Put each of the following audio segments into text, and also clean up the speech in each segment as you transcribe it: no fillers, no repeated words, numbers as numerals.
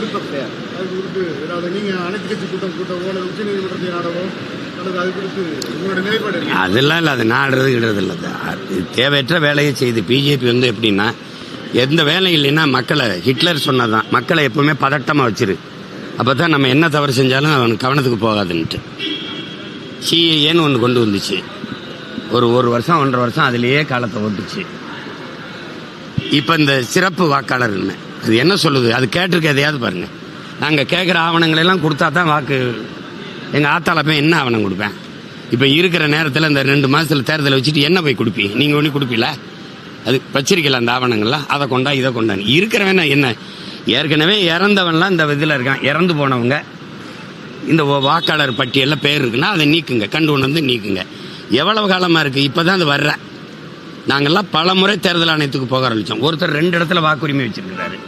விருப்பம் அது குறித்து ஏதாவது நீங்கள் அனைத்து கட்சி கூட்டவோ அல்லது உச்ச நீதிமன்றத்தை நாடவோ அல்லது அது குறித்து உங்களோட நிலைப்பாடு? அதெல்லாம் இல்லை, அது நாடுறது கிடுறது இல்லை. தேவையற்ற வேலையை செய்து பிஜேபி எப்படின்னா, எந்த வேலை இல்லைன்னா மக்களை, ஹிட்லர் சொன்னதான், மக்களை எப்பவுமே பதட்டமாக வச்சிரு, அப்போ தான் நம்ம என்ன தவறு செஞ்சாலும் அவனுக்கு கவனத்துக்கு போகாதுன்ட்டு. சிஏஏன்னு ஒன்று கொண்டு வந்துச்சு, ஒரு வருஷம் 1.5 வருஷம் அதிலேயே காலத்தை ஓட்டுச்சு. இப்போ இந்த சிறப்பு வாக்காளர் அது என்ன சொல்லுது, அது கேட்டிருக்க எதையாவது பாருங்க. நாங்கள் கேட்குற ஆவணங்களெல்லாம் கொடுத்தா தான் வாக்கு. எங்கள் ஆத்தால போய் என்ன ஆவணம் கொடுப்பேன்? இப்போ இருக்கிற நேரத்தில் இந்த 2 மாதத்தில் தேர்தலை வச்சுட்டு என்ன போய் கொடுப்பீங்க? நீங்கள் ஒன்றும் கொடுப்பீல, அது வச்சிருக்கல அந்த ஆவணங்கள்லாம், அதை கொண்டா இதை கொண்டான்னு இருக்கிறவன் என்ன. ஏற்கனவே இறந்தவன்லாம் இந்த இதில் இருக்கான், இறந்து போனவங்க இந்த வாக்காளர் பட்டியலில் பேர் இருக்குன்னா அதை நீக்குங்க, கண்டு கொண்டு வந்து நீக்குங்க. எவ்வளவு காலமாக இருக்குது? இப்போ தான் அது வர்ற. நாங்கள்லாம் பல முறை தேர்தல் ஆணையத்துக்கு போக ஆரம்பித்தோம். ஒருத்தர் 2 இடத்துல வாக்குரிமை வச்சிருக்கிறாரு.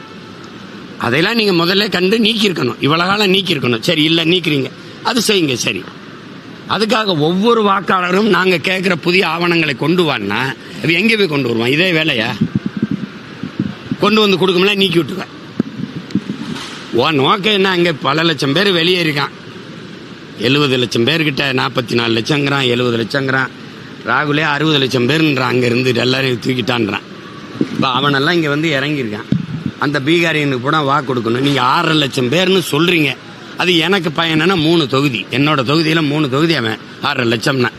அதையெல்லாம் நீங்கள் முதல்ல கண்டு நீக்கியிருக்கணும், இவ்வளோ காலம் நீக்கியிருக்கணும். சரி, இல்லை நீக்கிறீங்க, அது செய்யுங்க. சரி, அதுக்காக ஒவ்வொரு வாக்காளரும் நாங்கள் கேட்குற புதிய ஆவணங்களை கொண்டு வான்னா அது எங்கே போய் கொண்டு வருவான்? இதே வேலையா? கொண்டு வந்து கொடுக்கும்ல, நீக்கி விட்டுருவேன். நோக்கம் என்ன? அங்கே பல லட்சம் பேர் வெளியே இருக்கான். 70 லட்சம் பேர்கிட்ட 44 லட்சங்கிறான், 70 லட்சங்கிறான். ராகுலே 60 லட்சம் பேருன்றான், அங்கே இருந்து எல்லாரையும் தூக்கிட்டான்றான். இப்போ அவனெல்லாம் இங்கே வந்து இறங்கியிருக்கான். அந்த பீகாரியனுக்கு கூட வாக்கு கொடுக்கணும். நீங்கள் 6.5 லட்சம் பேர்னு சொல்கிறீங்க. அது எனக்கு பயனா 3 தொகுதி, என்னோட தொகுதியில் 3 தொகுதி, அவன் 6.5 லட்சம்னா.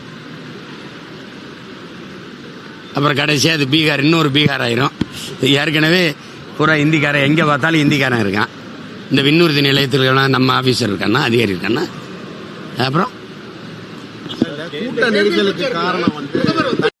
அப்புறம் கடைசியாக அது பீகார், இன்னொரு பீகார் ஆயிரும். ஏற்கனவே பூரா இந்திக்காரன், எங்கே பார்த்தாலும் இந்திக்காரன் இருக்கான். இந்த விண்ணூர்தி நிலையத்தில் நம்ம ஆஃபீஸர் இருக்கான்னா, அதிகாரி இருக்கான்னா. அப்புறம் கூட்ட நெரிசலுக்கு காரணம்